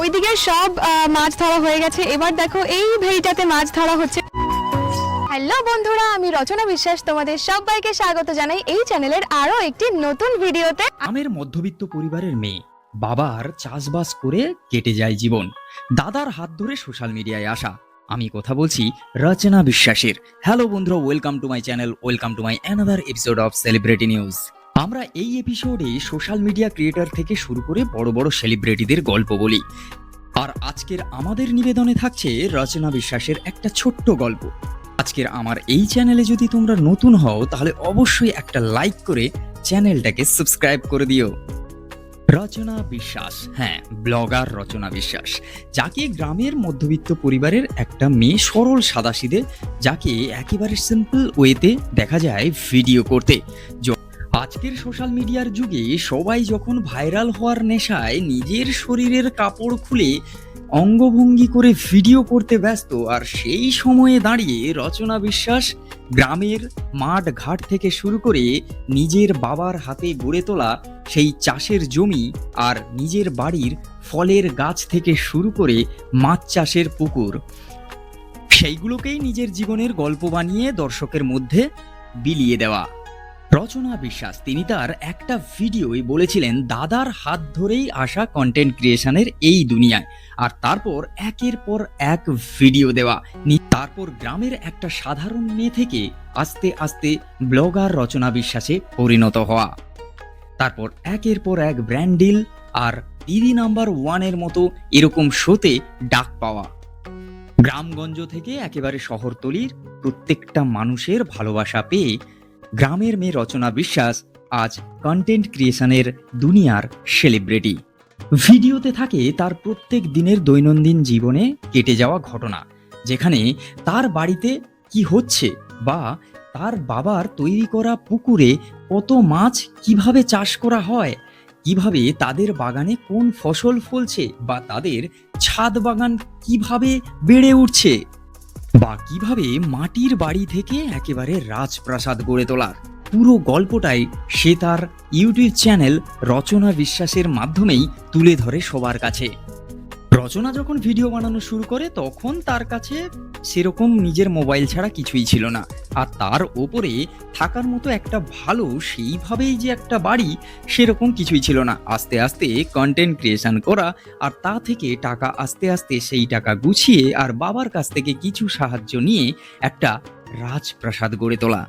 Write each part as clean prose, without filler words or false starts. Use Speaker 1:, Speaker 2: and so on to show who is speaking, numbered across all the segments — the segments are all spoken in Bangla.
Speaker 1: ওইদিকে সব মাছ ধরা হয়ে গেছে, এবার দেখো এই ভেড়িটাতে মাছ ধরা হচ্ছে। হ্যালো বন্ধুরা, আমি রচনা বিশ্বাস তোমাদের সবাইকে স্বাগত জানাই এই চ্যানেলের আরো একটি নতুন ভিডিওতে।
Speaker 2: গ্রামের মধ্যবিত্ত পরিবারের মেয়ে, বাবার চাষবাস করে কেটে যায় জীবন। দাদার হাত ধরে সোশ্যাল মিডিয়ায় আসা। আমি কথা বলছি রচনা বিশ্বাসের। হ্যালো বন্ধুরা, welcome to my channel, welcome to my another episode of celebrity news. আমরা এই এপিসোডে সোশ্যাল মিডিয়া ক্রিয়েটর থেকে শুরু করে বড় বড় সেলিব্রিটিদের গল্প বলি। আর আজকের আমাদের নিবেদনে থাকছে রচনা বিশ্বাসের একটা ছোট্ট গল্প। আজকের আমার এই চ্যানেলে যদি তোমরা নতুন হও তাহলে অবশ্যই একটা লাইক করে চ্যানেলটাকে সাবস্ক্রাইব করে দিও। রচনা বিশ্বাস, হ্যাঁ ব্লগার রচনা বিশ্বাস, যাকে গ্রামের মধ্যবিত্ত পরিবারের একটা মেয়ে, সরল সাদাসিধে, যাকে একেবারে সিম্পল ওয়েতে দেখা যায় ভিডিও করতে। আজকের সোশ্যাল মিডিয়ার যুগে সবাই যখন ভাইরাল হওয়ার নেশায় নিজের শরীরের কাপড় খুলে অঙ্গভঙ্গি করে ভিডিও করতে ব্যস্ত, আর সেই সময়ে দাঁড়িয়ে রচনা বিশ্বাস গ্রামের মাঠ ঘাট থেকে শুরু করে নিজের বাবার হাতে গড়ে তোলা সেই চাষের জমি আর নিজের বাড়ির ফলের গাছ থেকে শুরু করে মাছ চাষের পুকুর, সেইগুলোকেই নিজের জীবনের গল্প বানিয়ে দর্শকের মধ্যে বিলিয়ে দেওয়া রচনা বিশ্বাস। তিনি তার একটা ভিডিওয় বলেছিলেন দাদার হাত ধরেই আসা কন্টেন্ট ক্রিয়েশনের এই দুনিয়ায়, আর তারপর একের পর এক ভিডিও দেওয়া, তারপর গ্রামের একটা সাধারণ মেয়ে থেকে আস্তে আস্তে ব্লগার রচনা বিশ্বাসে পরিণত হওয়া, তারপর একের পর এক ব্র্যান্ড ডিল আর দিদি নাম্বার ওয়ানের মতো এরকম শোতে ডাক পাওয়া। গ্রামগঞ্জ থেকে একেবারে শহরতলির প্রত্যেকটা মানুষের ভালোবাসা পেয়ে গ্রামের মেয়ে রচনা বিশ্বাস আজ কন্টেন্ট ক্রিয়েশনের দুনিয়ার সেলিব্রিটি। ভিডিওতে থাকে তার প্রত্যেক দিনের দৈনন্দিন জীবনে কেটে যাওয়া ঘটনা, যেখানে তার বাড়িতে কি হচ্ছে বা তার বাবার তৈরি করা পুকুরে কত মাছ কিভাবে চাষ করা হয়, কিভাবে তাদের বাগানে কোন ফসল ফলছে, বা তাদের ছাদ বাগান কিভাবে বেড়ে উঠছে, বা কিভাবে মাটির বাড়ি থেকে একেবারে রাজপ্রাসাদ গড়ে তোলার পুরো গল্পটাই সে তার ইউটিউব চ্যানেল রচনা বিশ্বাসের মাধ্যমেই তুলে ধরে সবার কাছে। রচনা যখন ভিডিও বানানো শুরু করে তখন তার কাছে সেরকম নিজের মোবাইল ছাড়া কিছুই ছিল না, আর তার ওপরে থাকার মতো একটা ভালো সেইভাবেই যে একটা বাড়ি সেরকম কিছুই ছিল না। আস্তে আস্তে কন্টেন্ট ক্রিয়েশন করা, আর তা থেকে টাকা আস্তে আস্তে সেই টাকা গুছিয়ে আর বাবার কাছ থেকে কিছু সাহায্য নিয়ে একটা রাজপ্রাসাদ গড়ে তোলা।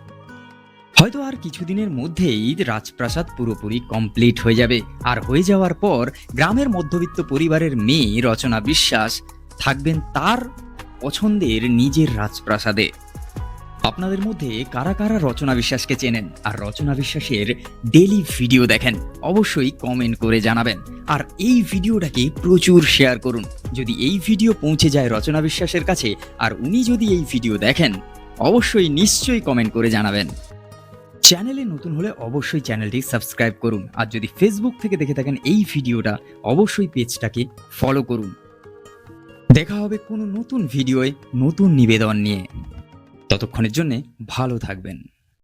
Speaker 2: হয়তো আর কিছুদিনের মধ্যেই রাজপ্রাসাদ পুরোপুরি কমপ্লিট হয়ে যাবে, আর হয়ে যাওয়ার পর গ্রামের মধ্যবিত্ত পরিবারের মেয়ে রচনা বিশ্বাস থাকবেন তার পছন্দের নিজের রাজপ্রাসাদে। আপনাদের মধ্যে কারা কারা রচনা বিশ্বাসকে চেনেন আর রচনা বিশ্বাসের ডেইলি ভিডিও দেখেন অবশ্যই কমেন্ট করে জানাবেন, আর এই ভিডিওটাকে প্রচুর শেয়ার করুন। যদি এই ভিডিও পৌঁছে যায় রচনা বিশ্বাসের কাছে আর উনি যদি এই ভিডিও দেখেন, অবশ্যই নিশ্চয়ই কমেন্ট করে জানাবেন। চ্যানেলে নতুন হলে অবশ্যই চ্যানেলটি সাবস্ক্রাইব করুন, আর যদি ফেসবুক থেকে দেখে থাকেন এই ভিডিওটা অবশ্যই পেজটাকে ফলো করুন। দেখা হবে কোনো নতুন ভিডিওয় নতুন নিবেদন নিয়ে। ততক্ষণের জন্য ভালো থাকবেন।